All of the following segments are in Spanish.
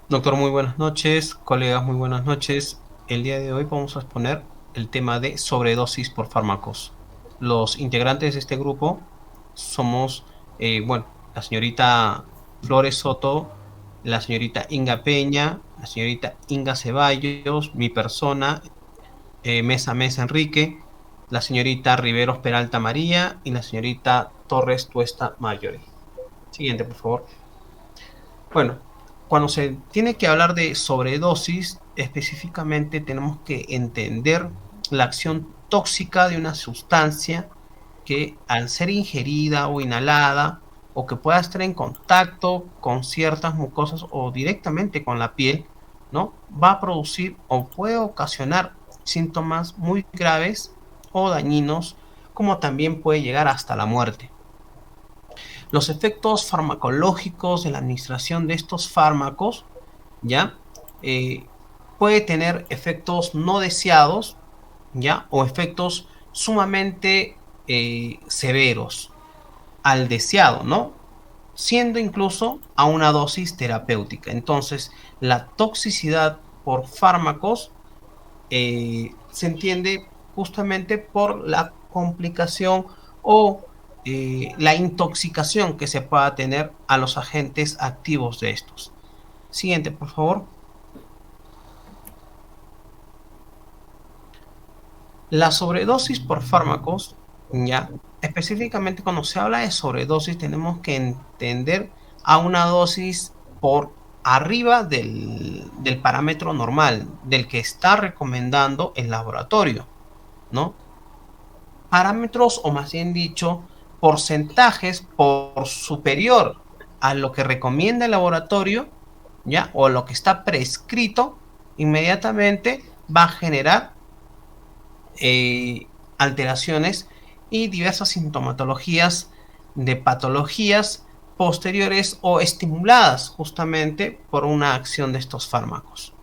Doctor, muy buenas noches. Colegas, muy buenas noches. El día de hoy vamos a exponer el tema de sobredosis por fármacos. Los integrantes de este grupo somos, la señorita Flores Soto, la señorita Inga Peña, la señorita Inga Ceballos, mi persona, Mesa Mesa Enrique, la señorita Riveros Peralta María y la señorita Torres Tuesta Mayori. Siguiente, por favor. Bueno, cuando se tiene que hablar de sobredosis, específicamente tenemos que entender la acción tóxica de una sustancia que al ser ingerida o inhalada o que pueda estar en contacto con ciertas mucosas o directamente con la piel, ¿no? Va a producir o puede ocasionar síntomas muy graves o dañinos, como también puede llegar hasta la muerte. Los efectos farmacológicos de la administración de estos fármacos, ¿ya? Eh, puede tener efectos no deseados, ¿ya? O efectos sumamente severos al deseado, ¿no? Siendo incluso a una dosis terapéutica. Entonces, la toxicidad por fármacos se entiende justamente por la complicación o la intoxicación que se pueda tener a los agentes activos de estos. Siguiente, por favor. La sobredosis por fármacos, ya, específicamente cuando se habla de sobredosis tenemos que entender a una dosis por arriba del parámetro normal, del que está recomendando el laboratorio, ¿no? Parámetros, o más bien dicho, porcentajes por superior a lo que recomienda el laboratorio, ¿ya? O lo que está prescrito, inmediatamente va a generar alteraciones y diversas sintomatologías de patologías posteriores o estimuladas justamente por una acción de estos fármacos.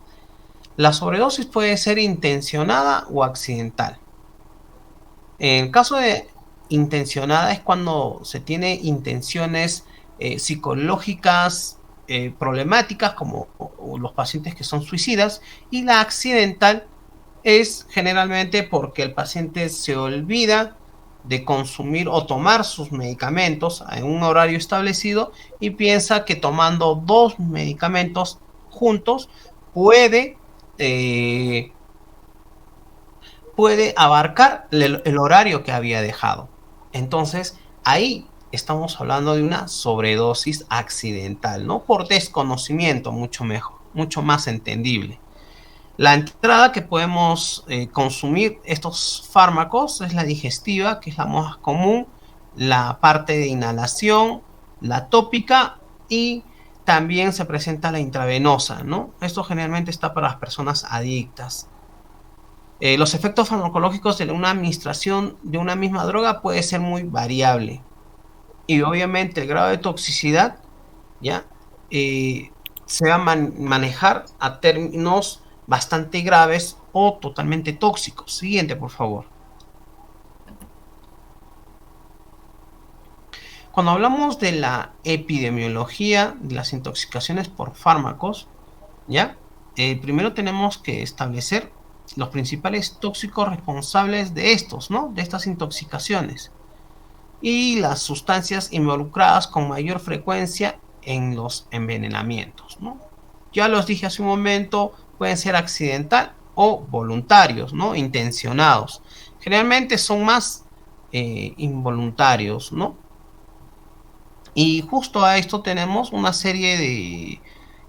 La sobredosis puede ser intencionada o accidental. En el caso de intencionada es cuando se tiene intenciones psicológicas problemáticas, como los pacientes que son suicidas, y la accidental es generalmente porque el paciente se olvida de consumir o tomar sus medicamentos en un horario establecido y piensa que tomando dos medicamentos juntos puede eh, puede abarcar el horario que había dejado. Entonces, ahí estamos hablando de una sobredosis accidental, ¿no? Por desconocimiento, mucho mejor, mucho más entendible. La entrada que podemos consumir estos fármacos es la digestiva, que es la más común, la parte de inhalación, la tópica y también se presenta la intravenosa, ¿no? Esto generalmente está para las personas adictas. Los efectos farmacológicos de una administración de una misma droga puede ser muy variable. Y obviamente el grado de toxicidad, ¿ya? Se va a manejar a términos bastante graves o totalmente tóxicos. Siguiente, por favor. Cuando hablamos de la epidemiología de las intoxicaciones por fármacos, ¿ya? Primero tenemos que establecer los principales tóxicos responsables de estos, ¿no? De estas intoxicaciones y las sustancias involucradas con mayor frecuencia en los envenenamientos, ¿no? Ya los dije hace un momento, pueden ser accidental o voluntarios, ¿no? Intencionados. Generalmente son más involuntarios, ¿no? Y justo a esto tenemos una serie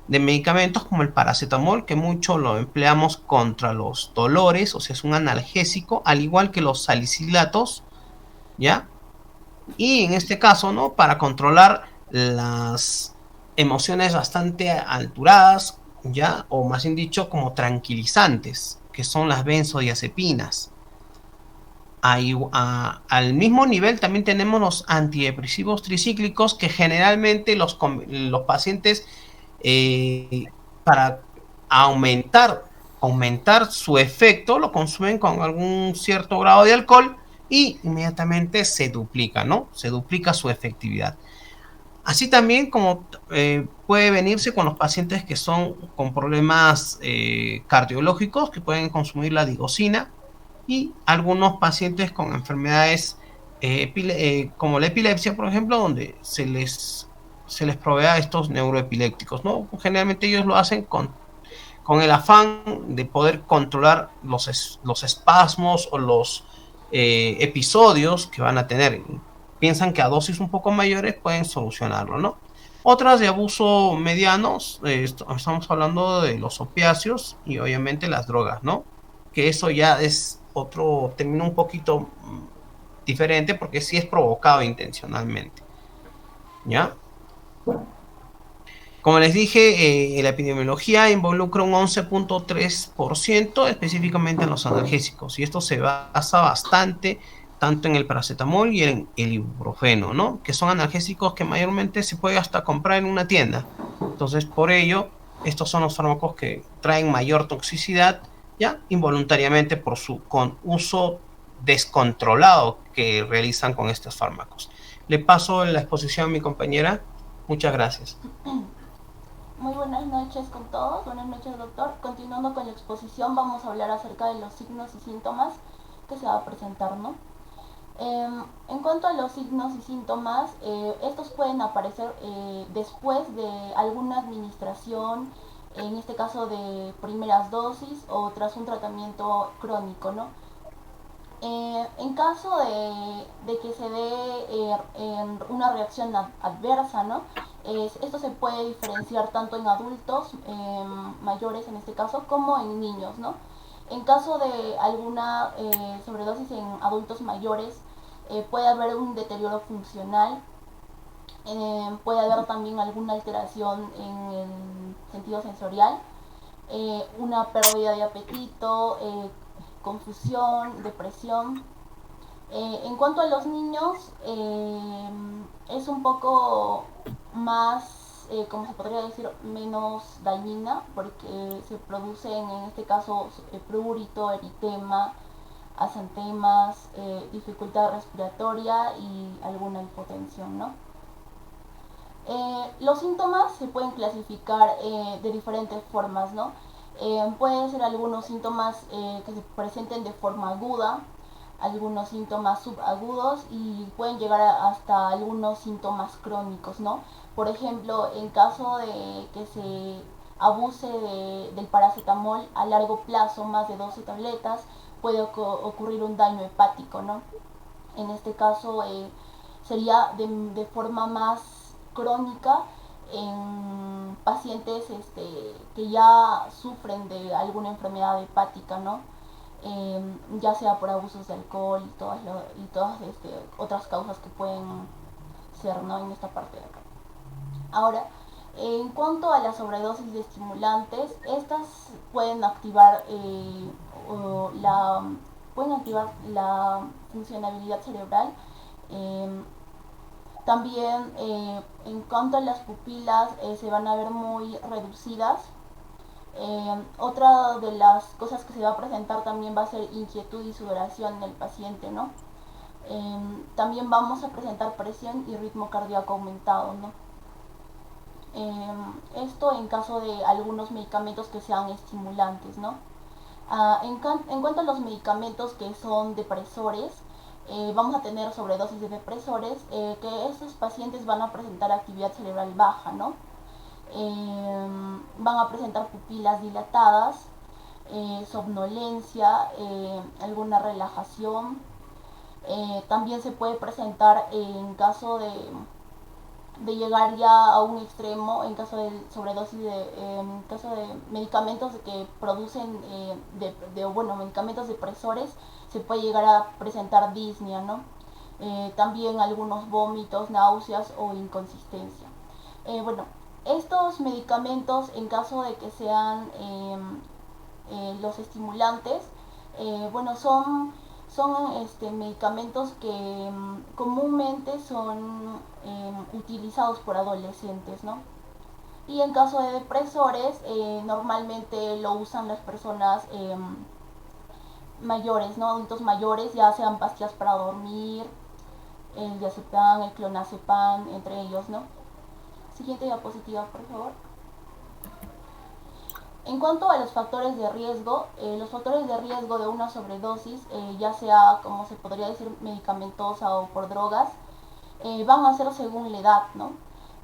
de medicamentos como el paracetamol, que mucho lo empleamos contra los dolores, o sea, es un analgésico, al igual que los salicilatos, ¿ya? Y en este caso, ¿no? Para controlar las emociones bastante alteradas, ¿ya? O más bien dicho, como tranquilizantes, que son las benzodiazepinas. Al mismo nivel también tenemos los antidepresivos tricíclicos que generalmente los pacientes para aumentar su efecto lo consumen con algún cierto grado de alcohol y inmediatamente se duplica, ¿no? Se duplica su efectividad. Así también como puede venirse con los pacientes que son con problemas cardiológicos, que pueden consumir la digoxina, y algunos pacientes con enfermedades como la epilepsia, por ejemplo, donde se les provea estos neuroepilépticos, ¿no? Generalmente ellos lo hacen con el afán de poder controlar los espasmos o los episodios que van a tener. Piensan que a dosis un poco mayores pueden solucionarlo, ¿no? Otras de abuso medianos, estamos hablando de los opiáceos y obviamente las drogas, ¿no? Que eso ya es otro término un poquito diferente porque sí es provocado intencionalmente, ¿ya? Como les dije, la epidemiología involucra un 11.3% específicamente en los analgésicos, y esto se basa bastante tanto en el paracetamol y en el ibuprofeno, ¿no? Que son analgésicos que mayormente se puede hasta comprar en una tienda. Entonces, por ello, estos son los fármacos que traen mayor toxicidad, ya involuntariamente por su con uso descontrolado que realizan con estos fármacos. Le paso la exposición a mi compañera. Muchas gracias. Muy buenas noches con todos, buenas noches doctor. Continuando con la exposición vamos a hablar acerca de los signos y síntomas que se va a presentar, ¿no? En cuanto a los signos y síntomas, estos pueden aparecer después de alguna administración, en este caso de primeras dosis o tras un tratamiento crónico, ¿no? En caso de que se dé una reacción adversa, ¿no? Esto se puede diferenciar tanto en adultos mayores en este caso como en niños, ¿no? En caso de alguna sobredosis en adultos mayores, puede haber un deterioro funcional, puede haber también alguna alteración en el sentido sensorial, una pérdida de apetito, confusión, depresión. En cuanto a los niños, es un poco más, como se podría decir, menos dañina porque se producen en este caso prurito, eritema, acentemas, dificultad respiratoria y alguna hipotensión, ¿no? Los síntomas se pueden clasificar de diferentes formas, ¿no? Pueden ser algunos síntomas que se presenten de forma aguda, algunos síntomas subagudos y pueden llegar hasta algunos síntomas crónicos, ¿no? Por ejemplo, en caso de que se abuse del paracetamol a largo plazo, más de 12 tabletas, puede ocurrir un daño hepático, ¿no? En este caso sería de forma más crónica en pacientes que ya sufren de alguna enfermedad hepática, ¿no? Ya sea por abusos de alcohol y todas otras causas que pueden ser, ¿no? En esta parte de acá. Ahora, en cuanto a la sobredosis de estimulantes, estas pueden activar la pueden activar la funcionalidad cerebral. Eh, También en cuanto a las pupilas se van a ver muy reducidas. Otra de las cosas que se va a presentar también va a ser inquietud y sudoración en el paciente, ¿no? También vamos a presentar presión y ritmo cardíaco aumentado, ¿no? Esto en caso de algunos medicamentos que sean estimulantes, ¿no? En cuanto a los medicamentos que son depresores, vamos a tener sobredosis de depresores, que estos pacientes van a presentar actividad cerebral baja, ¿no? Van a presentar pupilas dilatadas, somnolencia, alguna relajación. También se puede presentar en caso de llegar ya a un extremo en caso de sobredosis en caso de medicamentos que producen bueno, medicamentos depresores, se puede llegar a presentar disnea, ¿no? También algunos vómitos, náuseas o inconsistencia. Bueno, estos medicamentos en caso de que sean los estimulantes, bueno, son medicamentos que comúnmente son utilizados por adolescentes, ¿no? Y en caso de depresores, normalmente lo usan las personas mayores, ¿no? Adultos mayores, ya sean pastillas para dormir, el diazepam, el clonazepam, entre ellos, ¿no? Siguiente diapositiva, por favor. En cuanto a los factores de riesgo de una sobredosis, ya sea, como se podría decir, medicamentosa o por drogas, van a ser según la edad, ¿no?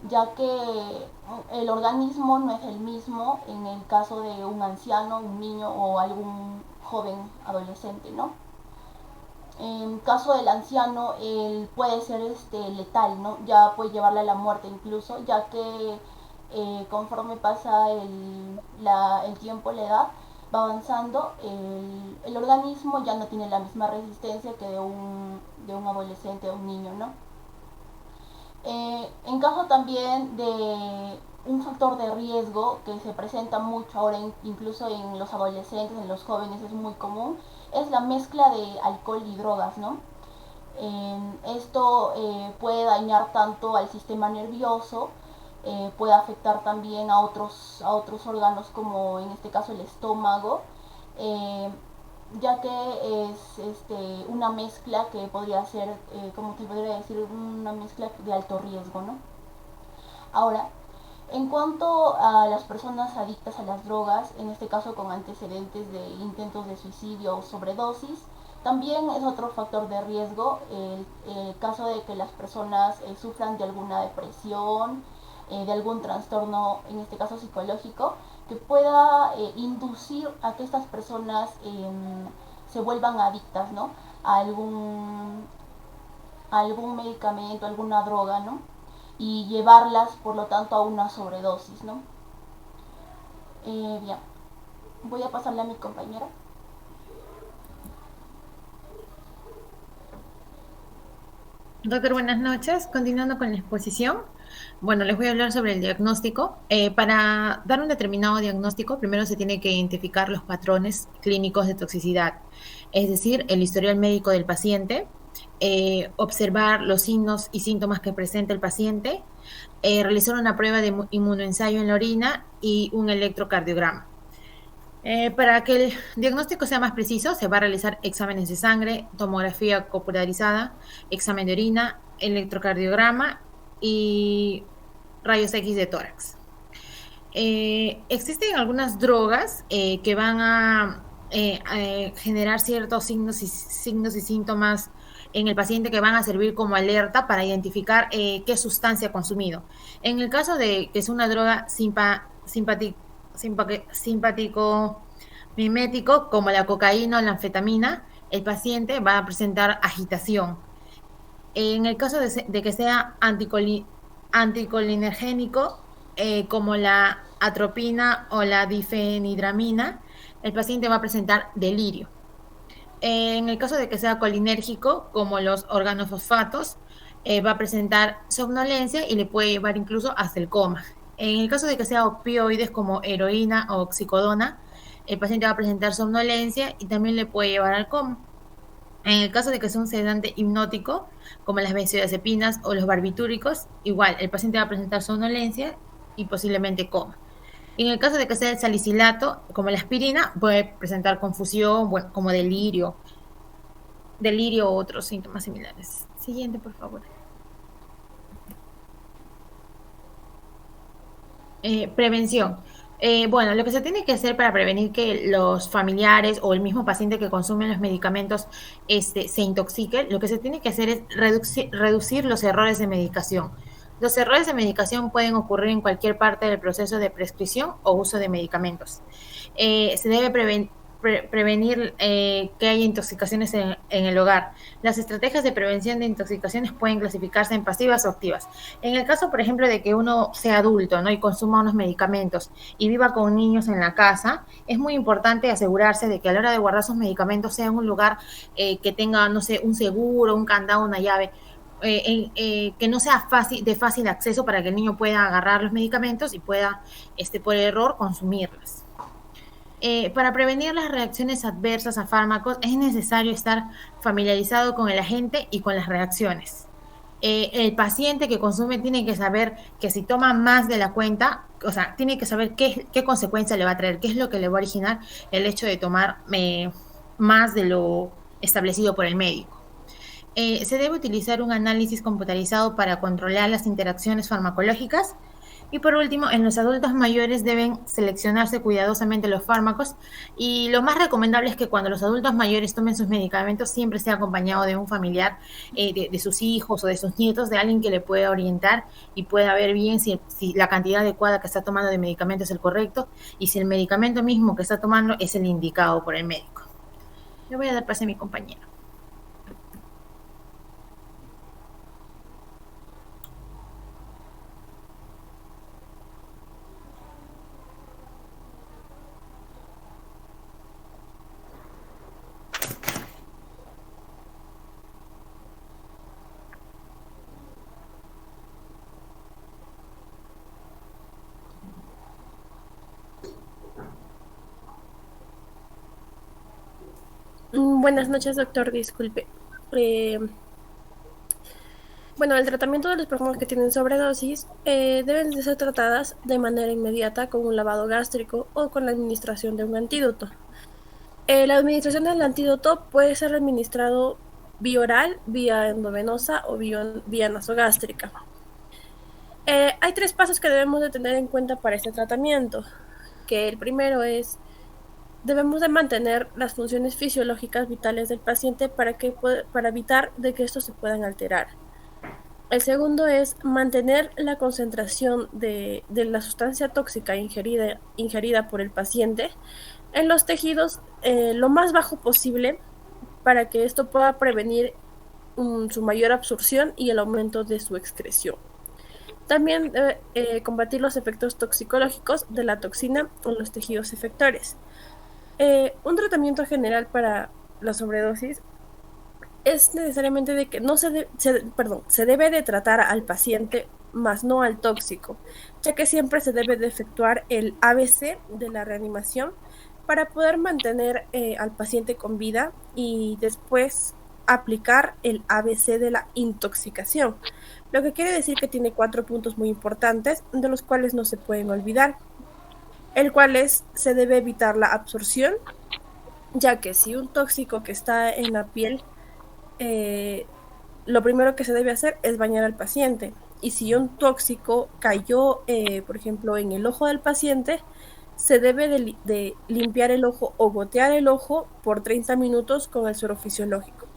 Ya que el organismo no es el mismo en el caso de un anciano, un niño o algún joven adolescente, ¿no? En caso del anciano, él puede ser letal, ¿no? Ya puede llevarle a la muerte incluso, ya que conforme pasa el tiempo, la edad, va avanzando, el organismo ya no tiene la misma resistencia que de un adolescente o un niño, ¿no? En caso también de un factor de riesgo que se presenta mucho ahora, incluso en los adolescentes, en los jóvenes es muy común, es la mezcla de alcohol y drogas, ¿no? Esto puede dañar tanto al sistema nervioso, puede afectar también a otros órganos como en este caso el estómago, eh, ya que es una mezcla que podría ser, como te podría decir, una mezcla de alto riesgo, ¿no? Ahora, en cuanto a las personas adictas a las drogas, en este caso con antecedentes de intentos de suicidio o sobredosis, también es otro factor de riesgo el caso de que las personas sufran de alguna depresión, de algún trastorno, en este caso psicológico, que pueda inducir a que estas personas se vuelvan adictas, ¿no? A a algún medicamento, alguna droga, ¿no? Y llevarlas, por lo tanto, a una sobredosis, ¿no? Bien, voy a pasarle a mi compañera. Doctor, buenas noches. Continuando con la exposición, bueno, les voy a hablar sobre el diagnóstico. Para dar un determinado diagnóstico, primero se tiene que identificar los patrones clínicos de toxicidad, es decir, el historial médico del paciente, observar los signos y síntomas que presenta el paciente, realizar una prueba de inmunoensayo en la orina y un electrocardiograma. Para que el diagnóstico sea más preciso, se va a realizar exámenes de sangre, tomografía computarizada, examen de orina, electrocardiograma y rayos X de tórax. Existen algunas drogas que van a generar ciertos signos y síntomas en el paciente que van a servir como alerta para identificar qué sustancia ha consumido. En el caso de que es una droga simpático mimético, como la cocaína o la anfetamina, el paciente va a presentar agitación. En el caso de que sea anticolinergénico, como la atropina o la difenidramina, el paciente va a presentar delirio. En el caso de que sea colinérgico, como los organofosfatos, va a presentar somnolencia y le puede llevar incluso hasta el coma. En el caso de que sea opioides como heroína o oxicodona, el paciente va a presentar somnolencia y también le puede llevar al coma. En el caso de que sea un sedante hipnótico, como las benzodiazepinas o los barbitúricos, igual, el paciente va a presentar somnolencia y posiblemente coma. Y en el caso de que sea el salicilato, como la aspirina, puede presentar confusión, bueno, como delirio o otros síntomas similares. Siguiente, por favor. Prevención. Bueno, lo que se tiene que hacer para prevenir que los familiares o el mismo paciente que consume los medicamentos se intoxique, lo que se tiene que hacer es reducir los errores de medicación. Los errores de medicación pueden ocurrir en cualquier parte del proceso de prescripción o uso de medicamentos. Se debe prevenir que haya intoxicaciones en el hogar. Las estrategias de prevención de intoxicaciones pueden clasificarse en pasivas o activas. En el caso, por ejemplo, de que uno sea adulto, ¿no?, y consuma unos medicamentos y viva con niños en la casa, es muy importante asegurarse de que a la hora de guardar sus medicamentos sea en un lugar que tenga, no sé, un seguro, un candado, una llave, que no sea de fácil acceso para que el niño pueda agarrar los medicamentos y pueda, por error, consumirlas. Para prevenir las reacciones adversas a fármacos es necesario estar familiarizado con el agente y con las reacciones. El paciente que consume tiene que saber que si toma más de la cuenta, o sea, tiene que saber qué consecuencia le va a traer, qué es lo que le va a originar el hecho de tomar más de lo establecido por el médico. Se debe utilizar un análisis computarizado para controlar las interacciones farmacológicas. Y por último, en los adultos mayores deben seleccionarse cuidadosamente los fármacos y lo más recomendable es que cuando los adultos mayores tomen sus medicamentos siempre sea acompañado de un familiar, de sus hijos o de sus nietos, de alguien que le pueda orientar y pueda ver bien si la cantidad adecuada que está tomando de medicamento es el correcto y si el medicamento mismo que está tomando es el indicado por el médico. Le voy a dar pase a mi compañero. Buenas noches, doctor. Disculpe. Eh, bueno, el tratamiento de las personas que tienen sobredosis deben de ser tratadas de manera inmediata con un lavado gástrico o con la administración de un antídoto. La administración del antídoto puede ser administrado vía oral, vía endovenosa o vía nasogástrica. Hay 3 pasos que debemos de tener en cuenta para este tratamiento, que el primero es debemos de mantener las funciones fisiológicas vitales del paciente para evitar de que estos se puedan alterar. El segundo es mantener la concentración de la sustancia tóxica ingerida por el paciente en los tejidos lo más bajo posible para que esto pueda prevenir su mayor absorción y el aumento de su excreción. También debe combatir los efectos toxicológicos de la toxina en los tejidos efectores. Un tratamiento general para la sobredosis es necesariamente de que se debe de tratar al paciente, más no al tóxico, ya que siempre se debe de efectuar el ABC de la reanimación para poder mantener al paciente con vida y después aplicar el ABC de la intoxicación, lo que quiere decir que tiene 4 puntos muy importantes, de los cuales no se pueden olvidar, el cual se debe evitar la absorción, ya que si un tóxico que está en la piel, lo primero que se debe hacer es bañar al paciente. Y si un tóxico cayó, por ejemplo, en el ojo del paciente, se debe de limpiar el ojo o gotear el ojo por 30 minutos con el suero fisiológico.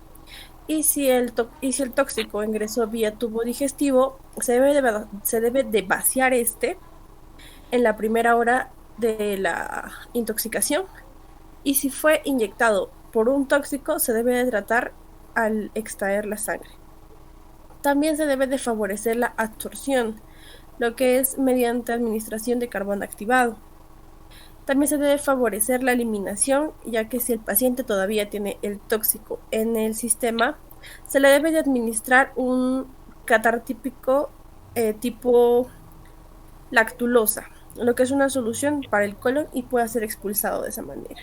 Y si el tóxico ingresó vía tubo digestivo, se debe de vaciar en la primera hora de la intoxicación. Y si fue inyectado por un tóxico, se debe de tratar al extraer la sangre. También se debe de favorecer la absorción, lo que es mediante administración de carbón activado. También se debe favorecer la eliminación, ya que si el paciente todavía tiene el tóxico en el sistema, se le debe de administrar un catartípico tipo lactulosa, lo que es una solución para el colon y puede ser expulsado de esa manera.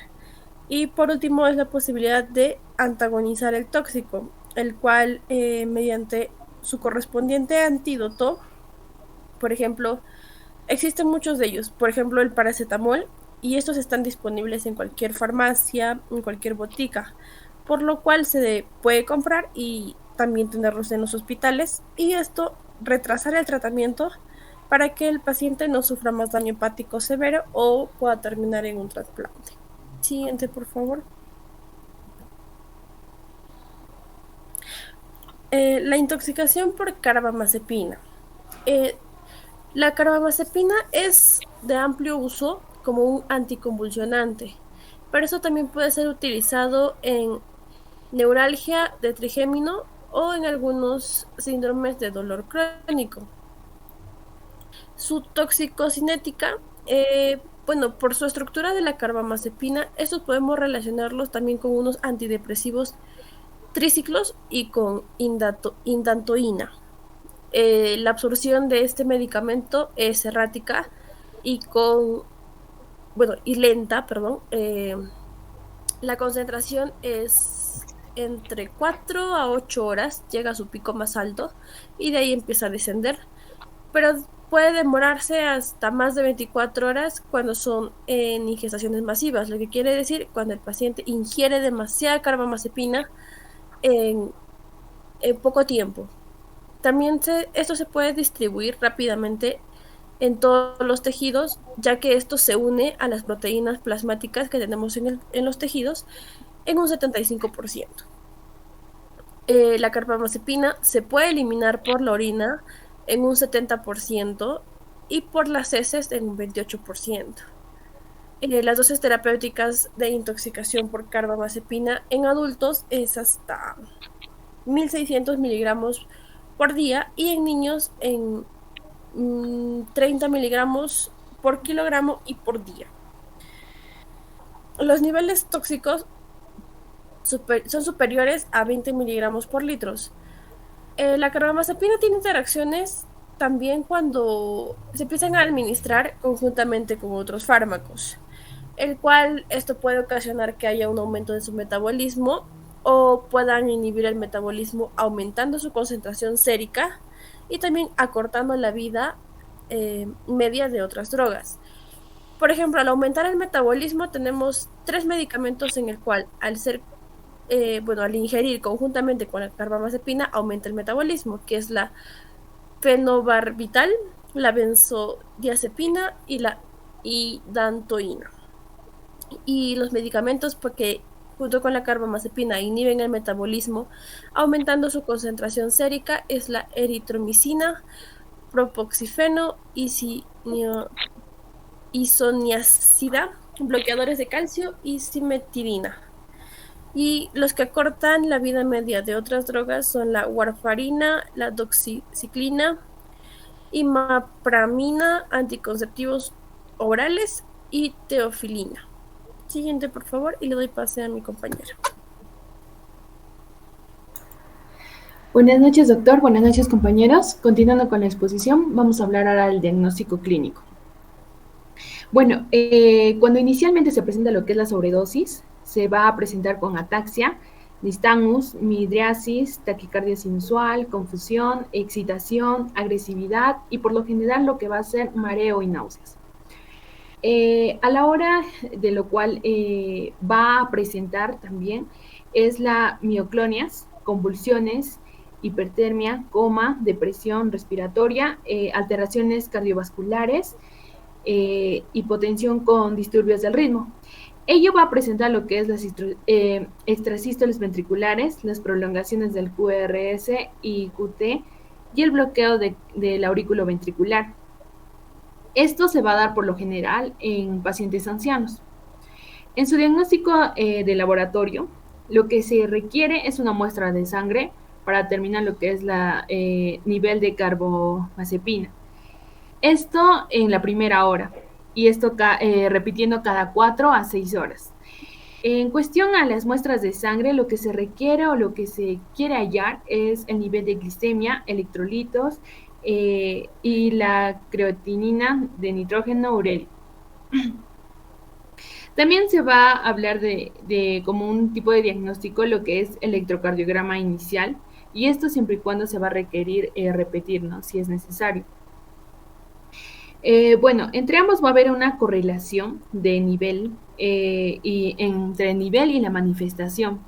Y por último es la posibilidad de antagonizar el tóxico, el cual mediante su correspondiente antídoto, por ejemplo, existen muchos de ellos, por ejemplo el paracetamol, y estos están disponibles en cualquier farmacia, en cualquier botica, por lo cual se puede comprar y también tenerlos en los hospitales, y esto retrasar el tratamiento para que el paciente no sufra más daño hepático severo o pueda terminar en un trasplante. Siguiente, por favor. La intoxicación por carbamazepina. La carbamazepina es de amplio uso como un anticonvulsionante, pero eso también puede ser utilizado en neuralgia de trigémino o en algunos síndromes de dolor crónico. Su toxicocinética, por su estructura de la carbamazepina, estos podemos relacionarlos también con unos antidepresivos triciclos y con indantoína. La absorción de este medicamento es errática y lenta, la concentración es entre 4 a 8 horas, llega a su pico más alto y de ahí empieza a descender, pero puede demorarse hasta más de 24 horas cuando son en ingestaciones masivas, lo que quiere decir cuando el paciente ingiere demasiada carbamazepina en poco tiempo. También esto se puede distribuir rápidamente en todos los tejidos, ya que esto se une a las proteínas plasmáticas que tenemos en los tejidos en un 75%. La carbamazepina se puede eliminar por la orina en un 70% y por las heces en un 28%. Las dosis terapéuticas de intoxicación por carbamazepina en adultos es hasta 1.600 miligramos por día y en niños en 30 miligramos por kilogramo y por día. Los niveles tóxicos son superiores a 20 miligramos por litros. La carbamazepina tiene interacciones también cuando se empiezan a administrar conjuntamente con otros fármacos, el cual esto puede ocasionar que haya un aumento de su metabolismo o puedan inhibir el metabolismo aumentando su concentración sérica y también acortando la vida media de otras drogas. Por ejemplo, al aumentar el metabolismo tenemos 3 medicamentos en el cual al ingerir conjuntamente con la carbamazepina aumenta el metabolismo, que es la fenobarbital, la benzodiazepina y la idantoína. Y los medicamentos porque junto con la carbamazepina inhiben el metabolismo aumentando su concentración sérica es la eritromicina, propoxifeno, isoniazida, bloqueadores de calcio y simetirina. Y los que acortan la vida media de otras drogas son la warfarina, la doxiciclina, imapramina, anticonceptivos orales y teofilina. Siguiente, por favor, y le doy pase a mi compañera. Buenas noches, doctor. Buenas noches, compañeros. Continuando con la exposición, vamos a hablar ahora del diagnóstico clínico. Bueno, cuando inicialmente se presenta lo que es la sobredosis, se va a presentar con ataxia, nistagmus, midriasis, taquicardia sinusual, confusión, excitación, agresividad y por lo general lo que va a ser mareo y náuseas. A la hora de lo cual va a presentar también es la mioclonias, convulsiones, hipertermia, coma, depresión respiratoria, alteraciones cardiovasculares, hipotensión con disturbios del ritmo. Ello va a presentar lo que es las extrasístoles ventriculares, las prolongaciones del QRS y QT y el bloqueo del aurículo ventricular. Esto se va a dar por lo general en pacientes ancianos. En su diagnóstico de laboratorio, lo que se requiere es una muestra de sangre para determinar lo que es el nivel de carbamazepina. Esto en la primera hora y esto repitiendo cada 4 a 6 horas. En cuestión a las muestras de sangre, lo que se requiere o lo que se quiere hallar es el nivel de glicemia, electrolitos y la creatinina de nitrógeno urélico. También se va a hablar de como un tipo de diagnóstico lo que es electrocardiograma inicial y esto siempre y cuando se va a requerir repetir, ¿no? Si es necesario. Entre ambos va a haber una correlación de nivel entre el nivel y la manifestación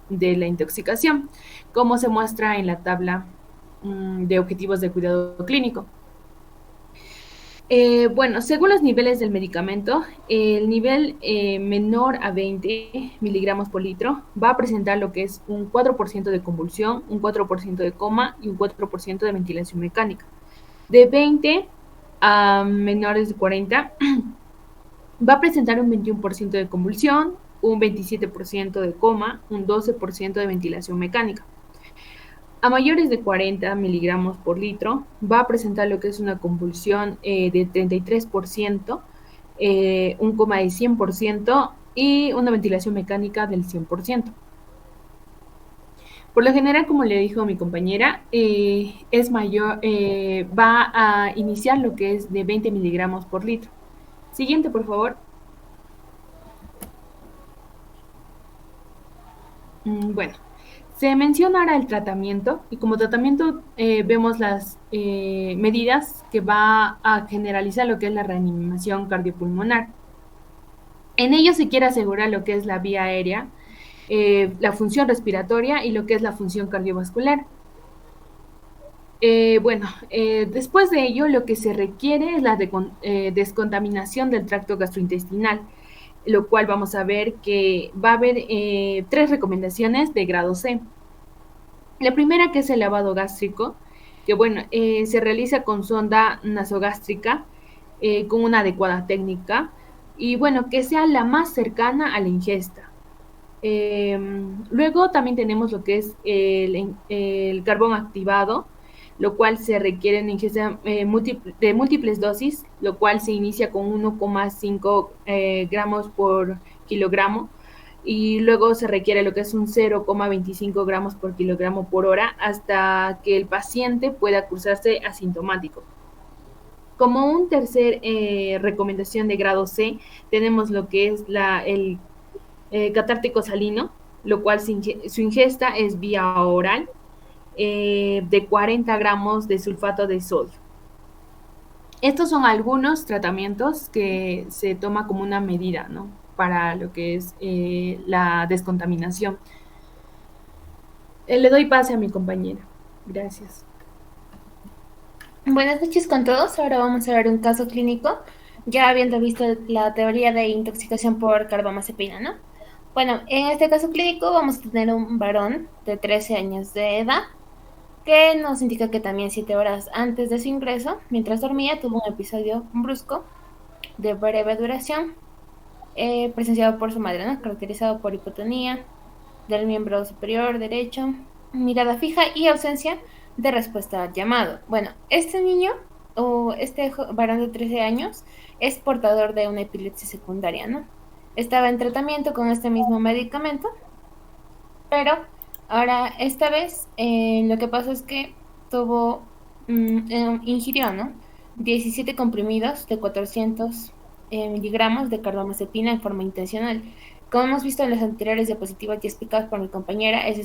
de la intoxicación, como se muestra en la tabla de objetivos de cuidado clínico. Según los niveles del medicamento, el nivel menor a 20 miligramos por litro va a presentar lo que es un 4% de convulsión, un 4% de coma y un 4% de ventilación mecánica. De 20 a menores de 40 va a presentar un 21% de convulsión, un 27% de coma, un 12% de ventilación mecánica. A mayores de 40 miligramos por litro va a presentar lo que es una convulsión de 33%, un coma de 100% y una ventilación mecánica del 100%. Por lo general, como le dijo mi compañera, es mayor, va a iniciar lo que es de 20 miligramos por litro. Siguiente, por favor. Se menciona ahora el tratamiento y como tratamiento vemos las medidas que va a generalizar lo que es la reanimación cardiopulmonar. En ello se quiere asegurar lo que es la vía aérea, la función respiratoria y lo que es la función cardiovascular. Después de ello, lo que se requiere es la descontaminación del tracto gastrointestinal, lo cual vamos a ver que va a haber 3 recomendaciones de grado C. La primera, que es el lavado gástrico, que se realiza con sonda nasogástrica con una adecuada técnica y que sea la más cercana a la ingesta. Luego también tenemos lo que es el carbón activado, lo cual se requiere en ingesta de múltiples dosis, lo cual se inicia con 1,5 gramos por kilogramo y luego se requiere lo que es un 0,25 gramos por kilogramo por hora hasta que el paciente pueda cursarse asintomático. Como un tercer recomendación de grado C, tenemos lo que es el catártico salino, lo cual su ingesta es vía oral de 40 gramos de sulfato de sodio. Estos son algunos tratamientos que se toma como una medida, ¿no?, para lo que es la descontaminación. Le doy pase a mi compañera. Gracias. Buenas noches con todos. Ahora vamos a ver un caso clínico, ya habiendo visto la teoría de intoxicación por carbamazepina, ¿no? Bueno, en este caso clínico vamos a tener un varón de 13 años de edad que nos indica que también 7 horas antes de su ingreso, mientras dormía, tuvo un episodio brusco de breve duración, presenciado por su madre, ¿no?, caracterizado por hipotonía del miembro superior derecho, mirada fija y ausencia de respuesta al llamado. Bueno, este niño o este varón de 13 años es portador de una epilepsia secundaria, ¿no? Estaba en tratamiento con este mismo medicamento, pero ahora esta vez lo que pasó es que ingirió, ¿no?, 17 comprimidos de 400 miligramos de carbamazepina en forma intencional. Como hemos visto en las anteriores diapositivas y explicadas por mi compañera, esa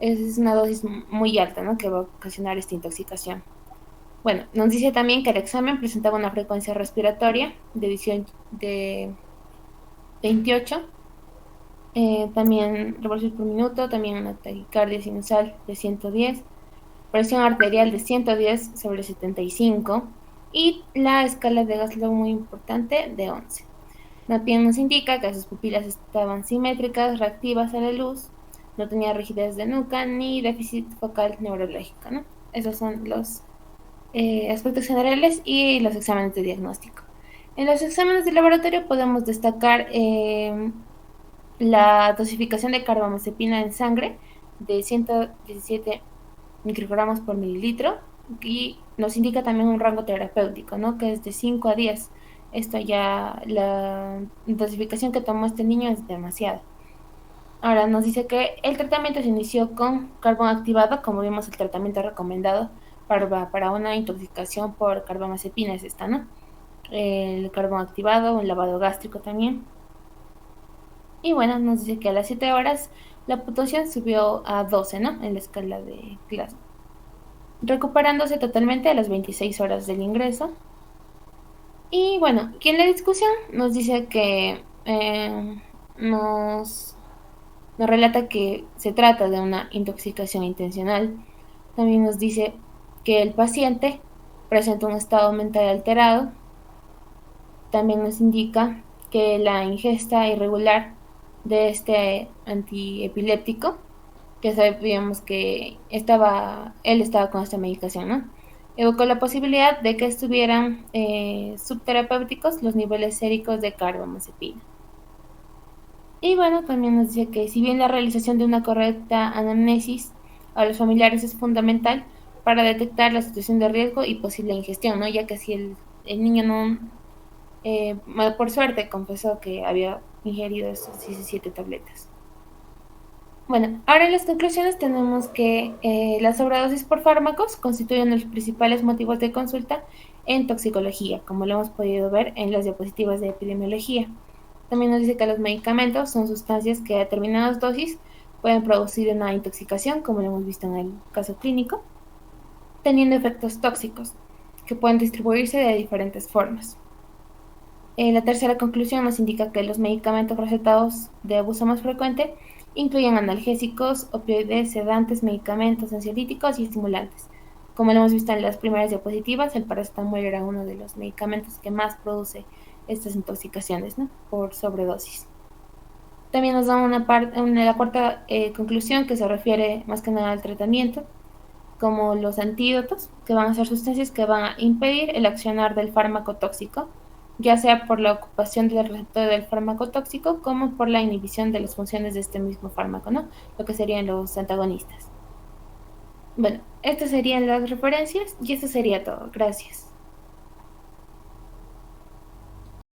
es una dosis muy alta, ¿no?, que va a ocasionar esta intoxicación. Bueno, nos dice también que el examen presentaba una frecuencia respiratoria de 28, también revoluciones por minuto, también una taquicardia sinusal de 110, presión arterial de 110 sobre 75 y la escala de Glasgow, muy importante, de 11. También nos indica que sus pupilas estaban simétricas, reactivas a la luz, no tenía rigidez de nuca ni déficit focal neurológico, ¿no? Esos son los aspectos generales y los exámenes de diagnóstico. En los exámenes de laboratorio podemos destacar la dosificación de carbamazepina en sangre de 117 microgramos por mililitro y nos indica también un rango terapéutico, ¿no?, que es de 5 a 10. Esto ya, la dosificación que tomó este niño es demasiado. Ahora nos dice que el tratamiento se inició con carbón activado, como vimos el tratamiento recomendado para una intoxicación por carbamazepina es esta, ¿no? El carbón activado, un lavado gástrico también. Y bueno, nos dice que a las 7 horas la puntuación subió a 12, ¿no?, en la escala de Glasgow, recuperándose totalmente a las 26 horas del ingreso. Y bueno, aquí en la discusión nos dice que nos relata que se trata de una intoxicación intencional. También nos dice que el paciente presenta un estado mental alterado. También nos indica que la ingesta irregular de este antiepiléptico, que sabíamos que él estaba con esta medicación, ¿no?, evocó la posibilidad de que estuvieran subterapéuticos los niveles séricos de carbamazepina. Y bueno, también nos dice que si bien la realización de una correcta anamnesis a los familiares es fundamental para detectar la situación de riesgo y posible ingestión, ¿no?, ya que si el niño no, por suerte, confesó que había ingerido esas 17 tabletas. Bueno, ahora en las conclusiones tenemos que la sobredosis por fármacos constituyen los principales motivos de consulta en toxicología, como lo hemos podido ver en las diapositivas de epidemiología. También nos dice que los medicamentos son sustancias que a determinadas dosis pueden producir una intoxicación, como lo hemos visto en el caso clínico, teniendo efectos tóxicos que pueden distribuirse de diferentes formas. La tercera conclusión nos indica que los medicamentos recetados de abuso más frecuente incluyen analgésicos, opioides, sedantes, medicamentos ansiolíticos y estimulantes. Como lo hemos visto en las primeras diapositivas, el paracetamol era uno de los medicamentos que más produce estas intoxicaciones, ¿no? Por sobredosis. También nos da la cuarta conclusión, que se refiere más que nada al tratamiento, como los antídotos, que van a ser sustancias que van a impedir el accionar del fármaco tóxico, ya sea por la ocupación del receptor del fármaco tóxico como por la inhibición de las funciones de este mismo fármaco, ¿no? Lo que serían los antagonistas. Bueno, estas serían las referencias y eso sería todo. Gracias.